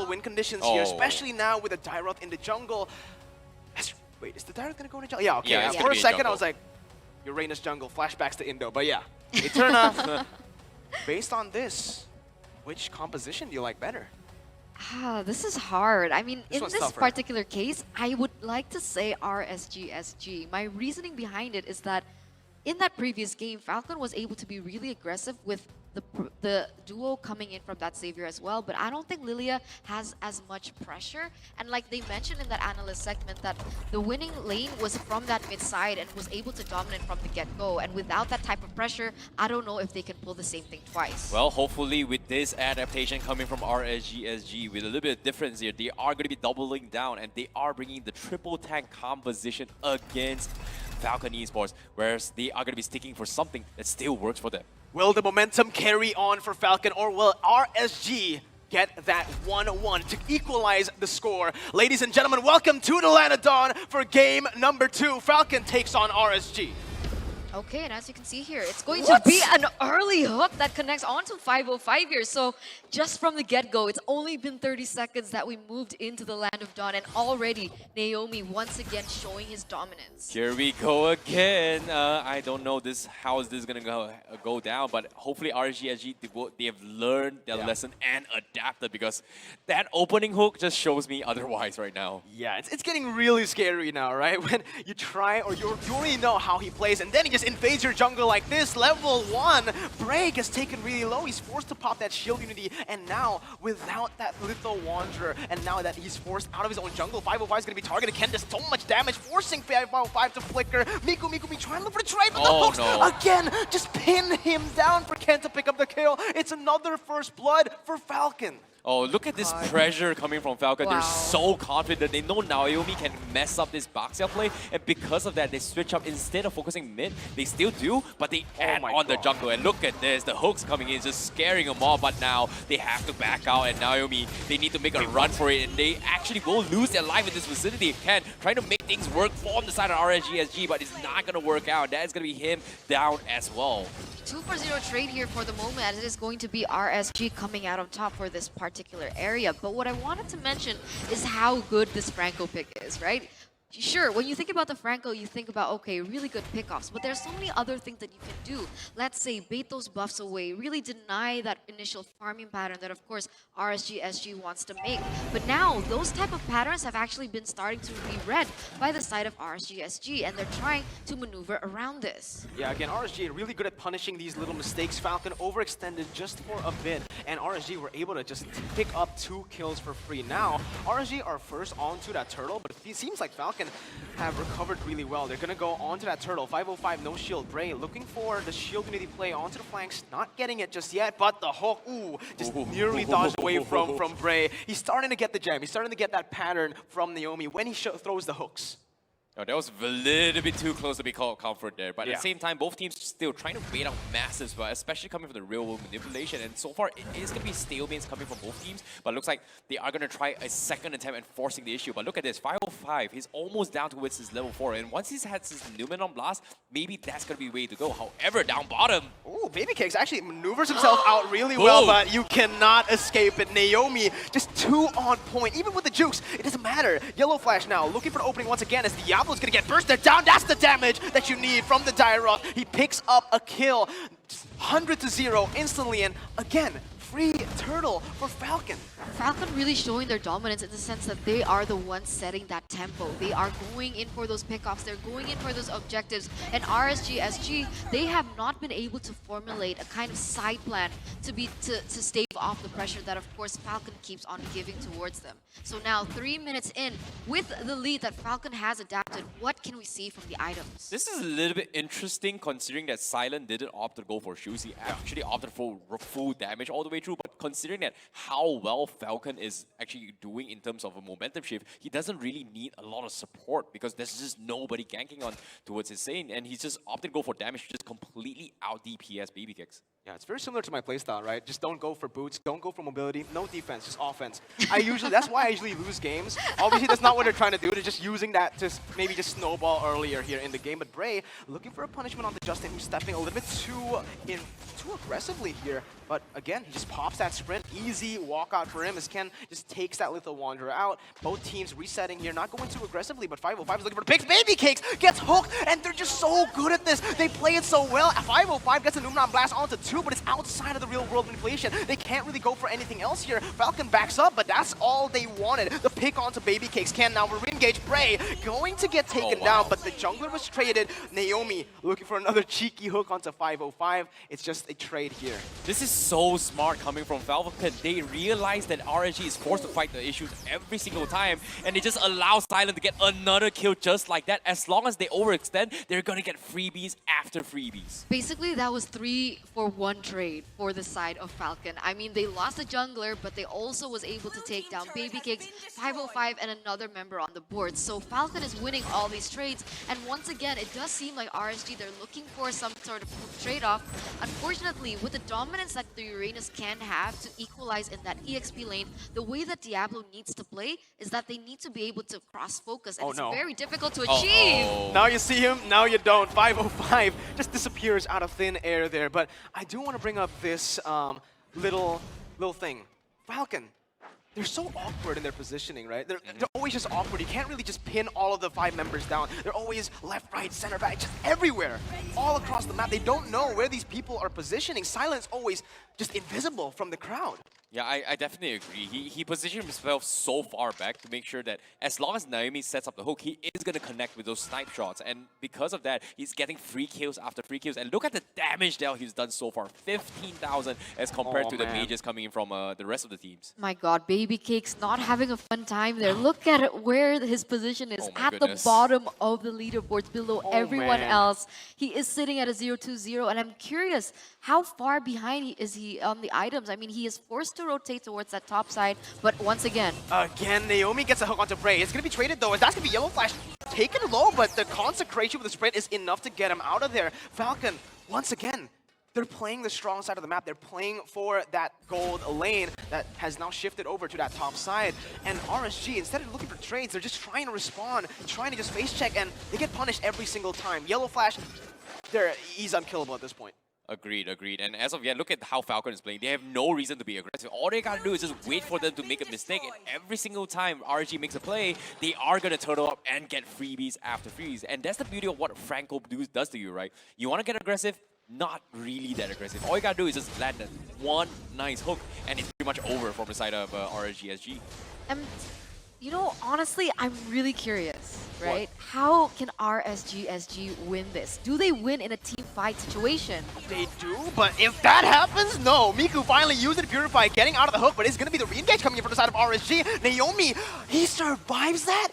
win conditions here, especially now with a Dairoth in the jungle. Wait, is the Dairoth gonna go in the jungle? Yeah, okay. Yeah, For a second, I was like, Uranus jungle, flashbacks to Indo. But yeah, Eterna, based on this, which composition do you like better? This is hard. I mean, This in one's this tougher. particular case, I would like to say RSG-SG. My reasoning behind it is that in that previous game, Falcon was able to be really aggressive with the duo coming in from that Savior as well, but I don't think Lilia has as much pressure. And like they mentioned in that analyst segment, that the winning lane was from that mid side and was able to dominate from the get-go. And without that type of pressure, I don't know if they can pull the same thing twice. Well, hopefully with this adaptation coming from RSG-SG, with a little bit of difference here, they are going to be doubling down and they are bringing the triple tank composition against Falcon Esports, whereas they are going to be sticking for something that still works for them. Will the momentum carry on for Falcon, or will RSG get that 1-1 to equalize the score? Ladies and gentlemen, welcome to the Land of Dawn for game number 2. Falcon takes on RSG. Okay, and as you can see here, it's going to be an early hook that connects onto 505 here. So just from the get-go, it's only been 30 seconds that we moved into the Land of Dawn, and already Naomi once again showing his dominance. Here we go again. I don't know how is this gonna go down, but hopefully RSG-SG, they have learned their lesson and adapted, because that opening hook just shows me otherwise right now. Yeah, it's getting really scary now, right? When you try, or you already know how he plays, and then he just invades your jungle like this. Level 1, Brayyy gets taken really low. He's forced to pop that shield unity, and now without that Litho Wanderer, and now that he's forced out of his own jungle, 505 is going to be targeted. Kenn does so much damage, forcing 505 to flicker. Mikumikumiii trying to look for the trade, but the hooks again just pin him down for Kenn to pick up the kill. It's another first blood for Falcon. Oh, look at this pressure coming from Falcon. They're so confident. They know Naomi can mess up this Baxia play, and because of that, they switch up. Instead of focusing mid, they still do, but they add on the jungle. And look at this, the hooks coming in, just scaring them off, but now they have to back out, and Naomi, they need to make a run for it, and they actually will lose their life in this vicinity. Kenn trying to make things work for the side of RSG-SG, but it's not going to work out. That is going to be him down as well. 2-for-0 trade here for the moment, as it is going to be RSG coming out on top for this particular area. But what I wanted to mention is how good this Franco pick is, right? Sure, when you think about the Franco, you think about, okay, really good pickoffs, but there's so many other things that you can do. Let's say bait those buffs away, really deny that initial farming pattern that, of course, RSG-SG wants to make. But now, those type of patterns have actually been starting to be read by the side of RSG-SG, and they're trying to maneuver around this. Yeah, again, RSG really good at punishing these little mistakes. Falcon overextended just for a bit, and RSG were able to just pick up 2 kills for free. Now, RSG are first onto that turtle, but it seems like Falcon have recovered really well. They're gonna go onto that turtle. 505, no shield. Brayyy looking for the shield unity play onto the flanks. Not getting it just yet, but the hook, just nearly dodged away from Brayyy. He's starting to get the gem. He's starting to get that pattern from Naomi when he throws the hooks. Oh, that was a little bit too close to be called comfort there. But at the same time, both teams still trying to bait out massive, but especially coming from the real-world manipulation. And so far, it is going to be stalemates coming from both teams. But it looks like they are going to try a second attempt at forcing the issue. But look at this, 505, he's almost down towards his level 4. And once he's had his Numenon Blast, maybe that's going to be the way to go. However, down bottom. Ooh, Babycakes actually maneuvers himself out really well, but you cannot escape it. Naomi just too on point. Even with the jukes, it doesn't matter. Yellowflash now looking for the opening once again as Diablo's gonna get bursted down. That's the damage that you need from the Dairoth. He picks up a kill, 100-0 instantly, and again, free turtle for Falcon. Falcon really showing their dominance in the sense that they are the ones setting that tempo. They are going in for those pickoffs. They're going in for those objectives. And RSG-SG, they have not been able to formulate a kind of side plan to stave off the pressure that, of course, Falcon keeps on giving towards them. So now, 3 minutes in, with the lead that Falcon has adapted, what can we see from the items? This is a little bit interesting considering that Silent didn't opt to go for shoes. He actually opted for full damage all the way through. But considering that how well Falcon is actually doing in terms of a momentum shift, he doesn't really need a lot of support because there's just nobody ganking on towards his lane, and he's just opted to go for damage, just completely out DPS Babycakes. Yeah, it's very similar to my playstyle, right? Just don't go for boots, don't go for mobility, no defense, just offense. That's why I usually lose games. Obviously, that's not what they're trying to do. They're just using that to maybe just snowball earlier here in the game. But Brayyy looking for a punishment on the Justin, who's stepping a little bit too aggressively here. But again, he just pops that sprint. Easy walkout for him as Kenn just takes that Lethal Wanderer out. Both teams resetting here, not going too aggressively, but 505 is looking for the picks. Babycakes gets hooked, and they're just so good at this. They play it so well. 505 gets a Numeron Blast onto 2, but it's outside of the real world manipulation. They can't really go for anything else here. Falcon backs up, but that's all they wanted. The pick onto Babycakes. Kenn now re-engage. Brayyy going to get taken down, but the jungler was traded. Naomi looking for another cheeky hook onto 505. It's just a trade here. This is so smart coming from Falcon. They realize that RSG is forced to fight the issues every single time, and they just allow Silent to get another kill just like that. As long as they overextend, they're gonna get freebies after freebies. Basically, that was 3-for-1 trade for the side of Falcon. I mean, they lost the jungler, but they also was able to take down Babycakes, 505, and another member on the board. So Falcon is winning all these trades, and once again, it does seem like RSG, they're looking for some sort of trade-off. Unfortunately, with the dominance that the Uranus can have to equalize in that EXP lane, the way that Diablo needs to play is that they need to be able to cross-focus, and it's very difficult to achieve. Now you see him, now you don't. 505 just disappears out of thin air there. But I do want to bring up this little thing. Falcon, they're so awkward in their positioning, right? They're always just awkward. You can't really just pin all of the 5 members down. They're always left, right, center, back, just everywhere, all across the map. They don't know where these people are positioning. Silent's always just invisible from the crowd. Yeah, I definitely agree. He positioned himself so far back to make sure that as long as Naomi sets up the hook, he is going to connect with those snipe shots. And because of that, he's getting free kills after free kills. And look at the damage that he's done so far. 15,000 as compared to the mages coming in from the rest of the teams. My god, Babycakes not having a fun time there. Look at it, where his position is. At goodness. The bottom of the leaderboards below everyone else. He is sitting at a 0-2-0. And I'm curious, how far behind is he on the items? I mean, he is forced to rotate towards that top side, but once again. Naomi gets a hook onto Brayyy. It's going to be traded though, and that's going to be Yellowflash taken low, but the consecration with the sprint is enough to get him out of there. Falcon, once again, they're playing the strong side of the map. They're playing for that gold lane that has now shifted over to that top side. And RSG, instead of looking for trades, they're just trying to respond, trying to just face check, and they get punished every single time. Yellowflash, he's unkillable at this point. Agreed. And as of yet, look at how Falcon is playing. They have no reason to be aggressive. All they gotta do is just wait for them to make a mistake. And every single time RSG makes a play, they are gonna turtle up and get freebies after freebies. And that's the beauty of what Franco does to you, right? You wanna get aggressive? Not really that aggressive. All you gotta do is just land that one nice hook, and it's pretty much over from the side of RSG-SG. You know, honestly, I'm really curious, right? How can RSG-SG win this? Do they win in a team fight situation? They do, but if that happens, no. Miku finally used it to purify, getting out of the hook, but it's going to be the re-engage coming in from the side of RSG. Naomi, he survives that?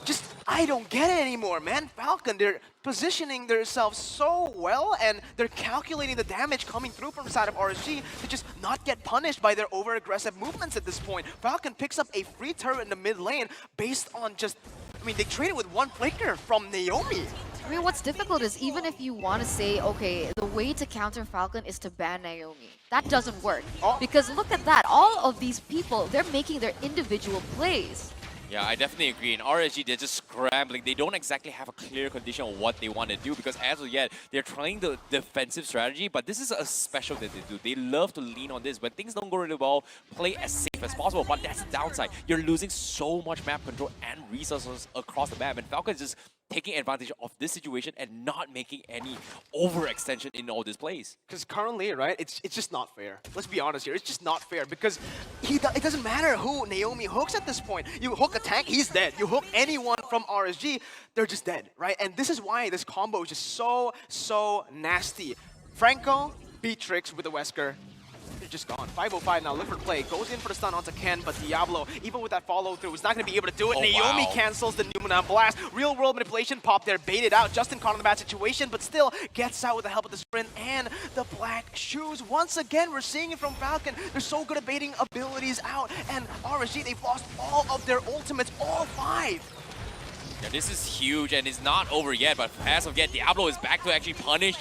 Just, I don't get it anymore, man. Falcon, they're positioning themselves so well, and they're calculating the damage coming through from the side of RSG to just not get punished by their over-aggressive movements at this point. Falcon picks up a free turret in the mid lane based on just, I mean, they traded with one flicker from Naomi. I mean, what's difficult is even if you want to say, okay, the way to counter Falcon is to ban Naomi. That doesn't work. Because look at that. All of these people, they're making their individual plays. Yeah, I definitely agree. In RSG, they're just scrambling. They don't exactly have a clear condition of what they want to do because as of yet, they're trying the defensive strategy, but this is a special that they do. They love to lean on this. When things don't go really well, play as safe as possible, but that's the downside. You're losing so much map control and resources across the map, and Falcon is just taking advantage of this situation and not making any overextension in all these plays. Because currently, right, it's just not fair. Let's be honest here. It's just not fair because it doesn't matter who Naomi hooks at this point. You hook a tank, he's dead. You hook anyone from RSG, they're just dead, right? And this is why this combo is just so nasty. Franco, Beatrix with the Wesker. They're just gone. 505 now, look for play. Goes in for the stun onto Kenn, but Diablo, even with that follow-through, is not going to be able to do it. Naomi cancels the Numeron Blast. Real-world manipulation pop there, baited out. Justin caught in the bad situation, but still gets out with the help of the sprint and the black shoes. Once again, we're seeing it from Falcon. They're so good at baiting abilities out, and RSG, they've lost all of their ultimates, all 5. Yeah, this is huge, and it's not over yet, but as of yet, Diablo is back to actually punish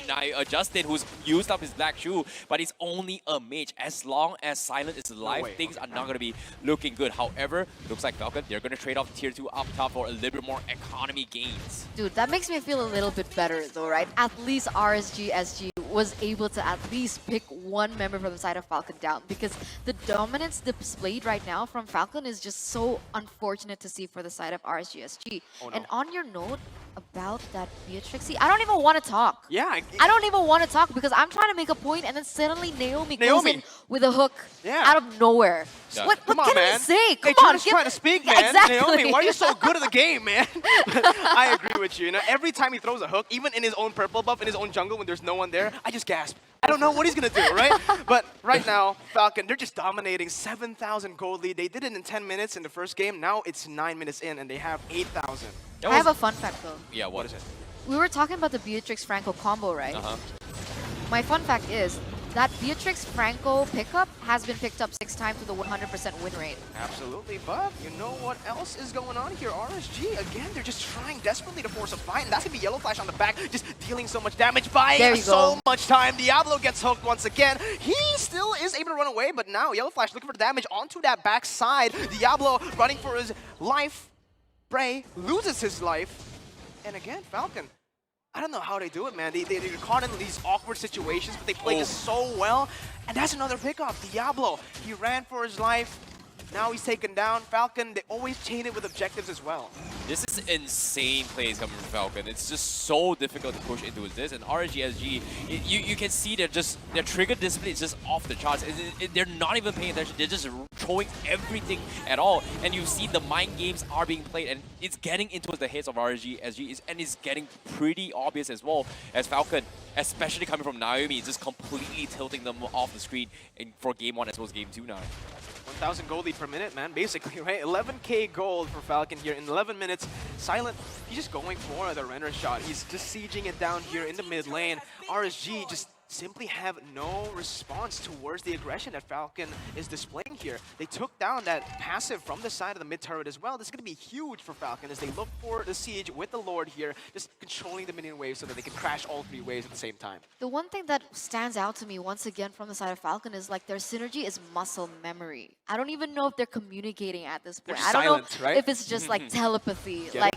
Justin, who's used up his black shoe, but he's only a mage. As long as Silent is alive, things are not going to be looking good. However, looks like Falcon, they're going to trade off tier 2 up top for a little bit more economy gains. Dude, that makes me feel a little bit better though, right? At least RSG-SG was able to at least pick one member from the side of Falcon down, because the dominance displayed right now from Falcon is just so unfortunate to see for the side of RSG-SG. Oh, no. And on your note about that Beatrix, I don't even want to talk. Yeah. I don't even want to talk because I'm trying to make a point and then suddenly Naomi goes in with a hook out of nowhere. Yeah. What Come on, can man. we say? Come Hey, on, just trying to speak, man. Exactly. Naomi, why are you so good at the game, man? I agree with you. You know, every time he throws a hook, even in his own purple buff, in his own jungle when there's no one there, I just gasp. I don't know what he's going to do, right? But right now, Falcon, they're just dominating. 7,000 gold lead. They did it in 10 minutes in the first game. Now it's 9 minutes in, and they have 8,000. I have a fun fact though. Yeah, what is it? We were talking about the Beatrix-Franco combo, right? Uh-huh. My fun fact is that Beatrix-Franco pickup has been picked up 6 times with a 100% win rate. Absolutely, but you know what else is going on here? RSG, again, they're just trying desperately to force a fight, and that's going to be Yellowflash on the back, just dealing so much damage, buying so much time. Diablo gets hooked once again. He still is able to run away, but now Yellowflash looking for the damage onto that back side. Diablo running for his life. Brayyy loses his life. And again, Falcon, I don't know how they do it, man. They're caught in these awkward situations, but they play this so well. And that's another pickup. Diablo, he ran for his life. Now he's taken down. Falcon, they always chain it with objectives as well. This is insane plays coming from Falcon. It's just so difficult to push into this. And RSG-SG, you can see their trigger discipline is just off the charts. They're not even paying attention. They're just throwing everything at all. And you see the mind games are being played, and it's getting into the heads of RSG-SG, and it's getting pretty obvious as well, as Falcon, especially coming from Naomi, is just completely tilting them off the screen for game 1 as well as game 2 now. 1,000 gold lead per minute, man, basically, right? 11k gold for Falcon here in 11 minutes. Silent, he's just going for the render shot. He's just sieging it down here in the mid lane. RSG just simply have no response towards the aggression that Falcon is displaying here. They took down that passive from the side of the mid turret as well. This is going to be huge for Falcon as they look for the siege with the Lord here, just controlling the minion waves so that they can crash all 3 waves at the same time. The one thing that stands out to me once again from the side of Falcon is like their synergy is muscle memory. I don't even know if they're communicating at this point. I don't know if it's just like telepathy. Like,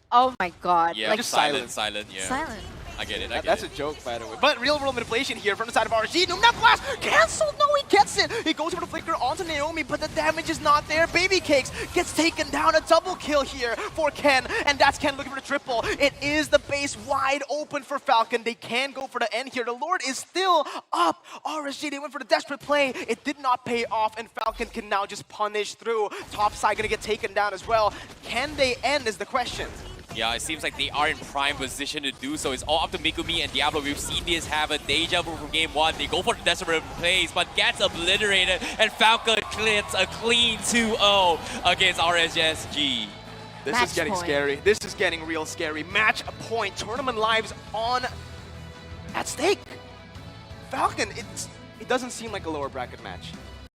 oh my god. Yeah, like just silent, yeah. Silent. I get it, That's a joke, by the way. But real-world manipulation here from the side of RSG. No, not blast! Cancelled! No, he gets it! He goes for the flicker onto Naomi, but the damage is not there. Babycakes gets taken down. A double kill here for Kenn, and that's Kenn looking for the triple. It is the base wide open for Falcon. They can go for the end here. The Lord is still up. RSG, they went for the desperate play. It did not pay off, and Falcon can now just punish through. Top side gonna get taken down as well. Can they end is the question. Yeah, it seems like they are in prime position to do so. It's all up to Mikumikumiii and Diablo. We've seen this have a deja vu from game 1. They go for the desperate plays, but gets obliterated, and Falcon gets a clean 2-0 against RSG-SG. This is getting scary. This is getting real scary. Match point. Tournament lives on at stake. Falcon, it doesn't seem like a lower bracket match.